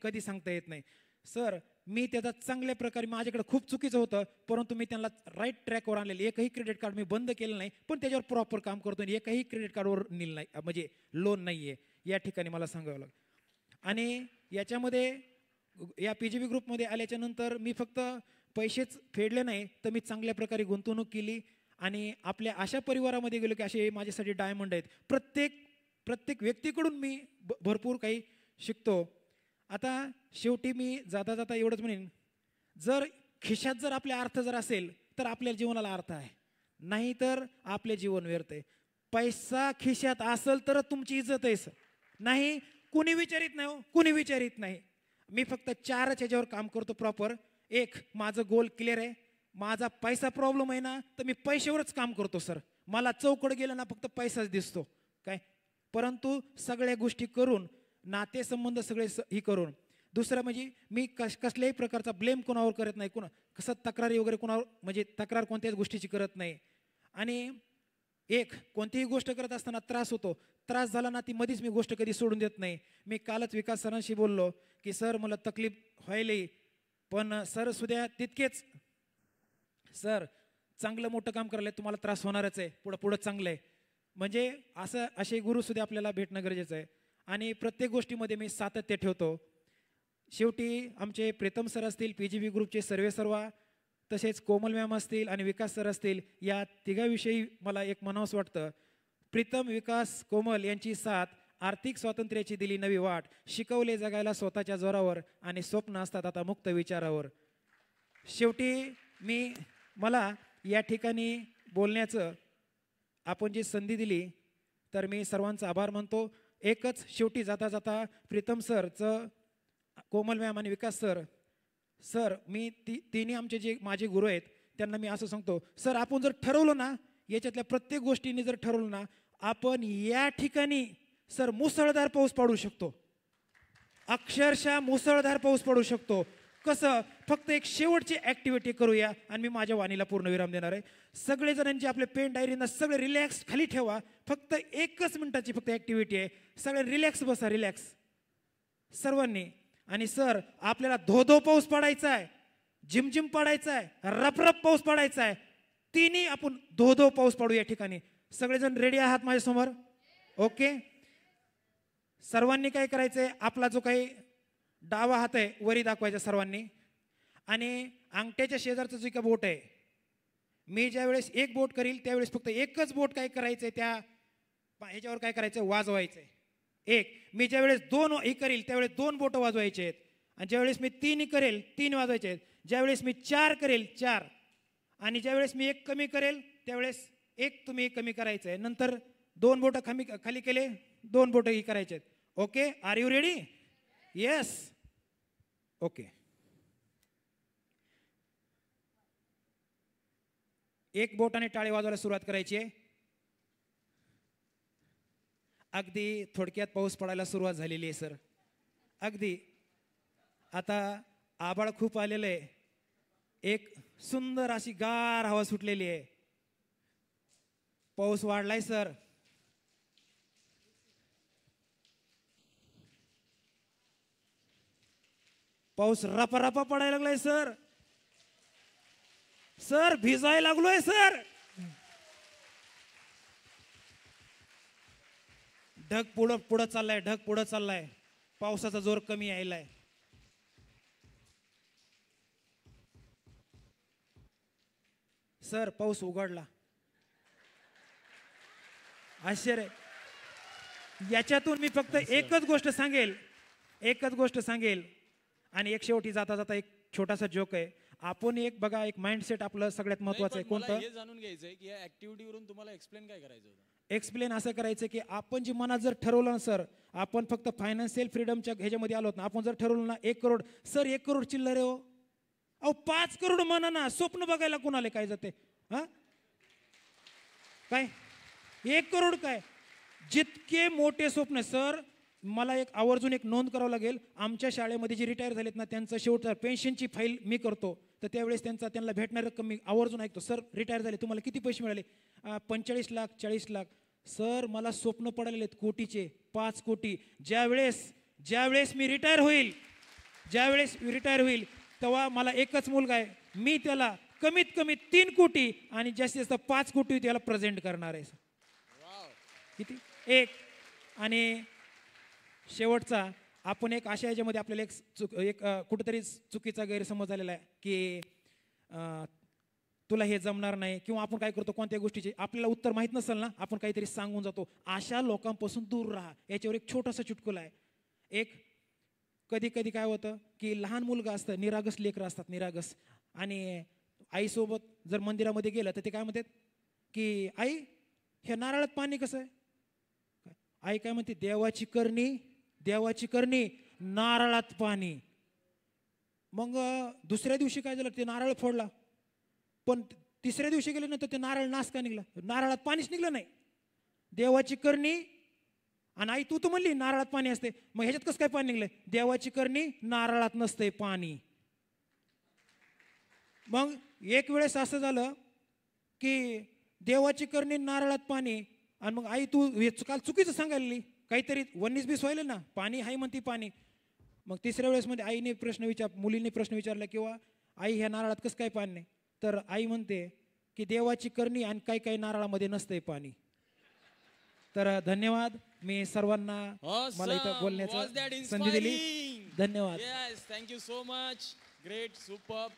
कधी सांगता येत नाही. सर मी त्याचा चांगल्या प्रकारे माझ्याकडे खूप चुकीचं होतं, परंतु मी त्यांना राईट ट्रॅकवर आणलेलं. एकही क्रेडिट कार्ड मी बंद केलं नाही, पण त्याच्यावर प्रॉपर काम करतो. एकही क्रेडिट कार्डवर नील नाही, म्हणजे लोन नाही आहे या ठिकाणी मला सांगावं लागलं. आणि याच्यामध्ये या PGB ग्रुपमध्ये आल्याच्यानंतर मी फक्त पैसेच फेडले नाही, तर मी चांगल्या प्रकारे गुंतवणूक केली आणि आपल्या अशा परिवारामध्ये गेलो की असे माझ्यासाठी डायमंड आहेत. प्रत्येक व्यक्तीकडून मी भरपूर काही शिकतो. आता शेवटी मी जाता जाता एवढंच म्हणेन, जर खिशात जर आपले अर्थ जर असेल तर आपल्या जीवनाला अर्थ आहे, नाही तर आपले जीवन व्यर्थ आहे. पैसा खिशात असेल तर तुमची इज्जत आहे. नाही कुणी विचारित नाही, कुणी विचारित नाही. मी फक्त 4च ह्याच्यावर काम करतो प्रॉपर. एक, माझं गोल क्लिअर आहे. माझा पैसा प्रॉब्लेम आहे ना, तर मी पैशावरच काम करतो सर. मला चौकड गेलं ना फक्त पैसाच दिसतो काय, परंतु सगळ्या गोष्टी करून, नातेसंबंध सगळे ही करून. दुसरं म्हणजे मी कसल्याही प्रकारचा ब्लेम कोणावर करत नाही, कसं तक्रारी वगैरे कोणावर, म्हणजे तक्रार कोणत्याच गोष्टीची करत नाही. आणि एक, कोणतीही गोष्ट करत असताना त्रास होतो, त्रास झाला ना ती मध्येच मी गोष्ट कधी सोडून देत नाही. मी कालच विकास सरांशी बोललो की सर मला तकलीफ व्हायली, पण सर सुद्धा तितकेच, सर चांगलं मोठं काम करायला तुम्हाला त्रास होणारच आहे, पुढं चांगलं आहे. म्हणजे असे गुरुसुद्धा आपल्याला भेटणं गरजेचं आहे. आणि प्रत्येक गोष्टीमध्ये मी सातत्य ठेवतो. शेवटी आमचे प्रीतम सर असतील, PGB ग्रुपचे सर्वेसर्वा, तसेच कोमल मॅम असतील आणि विकास सर असतील, या तिघाविषयी मला एक म्हणावंसं वाटतं. प्रीतम, विकास, कोमल यांची साथ आर्थिक स्वातंत्र्याची दिली नवी वाट, शिकवले जगायला स्वतःच्या जोरावर आणि स्वप्न असतात आता मुक्त विचारावर. शेवटी मला या ठिकाणी बोलण्याचं आपण जी संधी दिली तर मी सर्वांचा आभार मानतो. एकच शेवटी जाता जाता प्रीतम सरचं, कोमल मॅम आणि विकास सर मी तिन्ही आमचे जे माझे गुरु आहेत त्यांना मी असं सांगतो, सर आपण जर ठरवलं ना, याच्यातल्या प्रत्येक गोष्टींनी जर ठरवलं ना, आपण या ठिकाणी सर मुसळधार पाऊस पडू शकतो, अक्षरशः मुसळधार पाऊस पडू शकतो. कसं, फक्त एक शेवटची ऍक्टिव्हिटी करूया आणि मी माझ्या वाणीला पूर्ण विराम देणार आहे. सगळे जणांचे आपले पेन डायरीना सगळे रिलॅक्स खाली ठेवा. फक्त 1च मिनिटाची फक्त ऍक्टिव्हिटी आहे. सगळे रिलॅक्स बसा, रिलॅक्स सर्वांनी. आणि सर आपल्याला धो पाऊस पडायचा आहे, झिमझिम पडायचा आहे, रपरप पाऊस पडायचा आहे. तिन्ही आपण धो पाऊस पडू या ठिकाणी. सगळेजण रेडी आहात माझ्यासमोर? ओके. सर्वांनी काय करायचंय, आपला जो काही डावा हात आहे वरी दाखवायचा सर्वांनी. आणि अंगठ्याच्या शेजारचं जे काही बोट आहे, मी ज्यावेळेस एक बोट करील त्यावेळेस फक्त एकच बोट काय करायचंय, त्या ह्याच्यावर काय करायचं, वाजवायचंय. एक, मी ज्यावेळेस 2 ही करील त्यावेळेस 2 बोटं वाजवायचे आहेत. आणि ज्यावेळेस मी 3 करेल 3 वाजवायचे आहेत. ज्यावेळेस मी 4 करेल 4. आणि ज्यावेळेस मी 1 कमी करेल त्यावेळेस 1 तुम्ही कमी करायचं आहे. नंतर 2 बोटं खाली केले, 2 बोटं ही करायचे आहेत. Okay, are you ready? Yes. Okay. एक बोटाने टाळी वाजवायला सुरुवात करायची आहे. अगदी थोडक्यात पाऊस पडायला सुरुवात झालेली आहे सर. अगदी आता आभाळ खूप आलेलं आहे, एक सुंदर अशी गार हवा सुटलेली आहे. पाऊस वाढलाय सर. पाऊस रपा पडायला लागलाय सर. सर भिजायला लागलोय सर. ढग पुढं चाललाय, ढग पुढं चाललाय. पावसाचा जोर कमी यायलाय. सर पाऊस उघडला. आश्चर्य. याच्यातून मी फक्त एकच गोष्ट सांगेल आणि एक शेवटी जाता जाता एक छोटासा जोक आहे. आपण एक बघा, एक माइंडसेट आपलं सगळ्यात महत्वाचं आहे. कोणतं? हे जाणून घ्यायचंय की या ऍक्टिव्हिटीवरून तुम्हाला एक्सप्लेन काय करायचं होतं? एक्सप्लेन असं करायचं की आपण जी मनात जर ठरवलं ना सर, आपण फक्त फायनान्शियल फ्रीडमच्या ह्याच्यामध्ये आलोत ना, आपण जर ठरवलं ना 1 करोड, सर 1 करोड चिल्लर आहे हो. अहो 5 करोड म्हणा ना, स्वप्न बघायला कोणाला काय जाते? हा काय 1 करोड काय, जितके मोठे स्वप्न. सर मला एक आवर्जून एक नोंद करावं लागेल. आमच्या शाळेमध्ये जे रिटायर झालेत ना, त्यांचं शेवटचं पेन्शनची फाईल मी करतो, तर त्यावेळेस त्यांना भेटणार रक्कम मी आवर्जून ऐकतो. सर रिटायर झाले, तुम्हाला किती पैसे मिळाले? 45 लाख 40 लाख. सर मला स्वप्न पडलेले आहेत कोटीचे, 5 कोटी. ज्यावेळेस मी रिटायर होईल ज्यावेळेस रिटायर होईल तेव्हा मला एकच मुलगा आहे, मी त्याला कमीत कमी 3 कोटी आणि जास्तीत जास्त 5 कोटी त्याला प्रेझेंट करणार आहे. किती? एक. आणि शेवटचा, आपण एक अशा याच्यामध्ये आपल्याला एक कुठेतरी चुकीचा गैरसमज झालेला आहे की तुला हे जमणार नाही, किंवा आपण काय करतो कोणत्या गोष्टीचे आपल्याला उत्तर माहीत नसेल ना, आपण काहीतरी सांगून जातो. अशा लोकांपासून दूर राहा. याच्यावर एक छोटासा चुटकुला आहे. एक कधी कधी काय होतं की लहान मुलगा असतं, निरागस लेकरं असतात, निरागस, आणि आईसोबत जर मंदिरामध्ये गेलं तर ते काय म्हणतात की आई हे नारळात पाणी कसं आहे. आई काय म्हणते, देवाची करणी, देवाची करणी, नारळात पाणी. मग दुसऱ्या दिवशी काय झालं, ते नारळ फोडला, पण तिसऱ्या दिवशी गेल्यानंतर ते नारळ नास का निघला, नारळात पाणीच निघलं नाही. देवाची करणी, आणि आई तू तर म्हणली नारळात पाणी असते, मग ह्याच्यात कसं काय पाणी निघलंय. देवाची करणी, नारळात नसते पाणी. मग एक वेळेस असं झालं की देवाची करणी, नारळात पाणी, आणि मग आई तू हे काल चुकीचं सांगायला, काहीतरी 19-20 व्हायला ना, पाणी हाय म्हणते पाणी. मग तिसऱ्या वेळेस मध्ये आईने मुलीने प्रश्न विचारला किंवा आई ह्या नारळात कसं काय पाणी नाही, तर आई म्हणते की देवाची करणी आणि काही काही नारळामध्ये नसतंय पाणी. तर धन्यवाद, मी सर्वांना मला इथं बोलण्याची संधी दिली. धन्यवाद. Yes, thank you so much. Great, superb.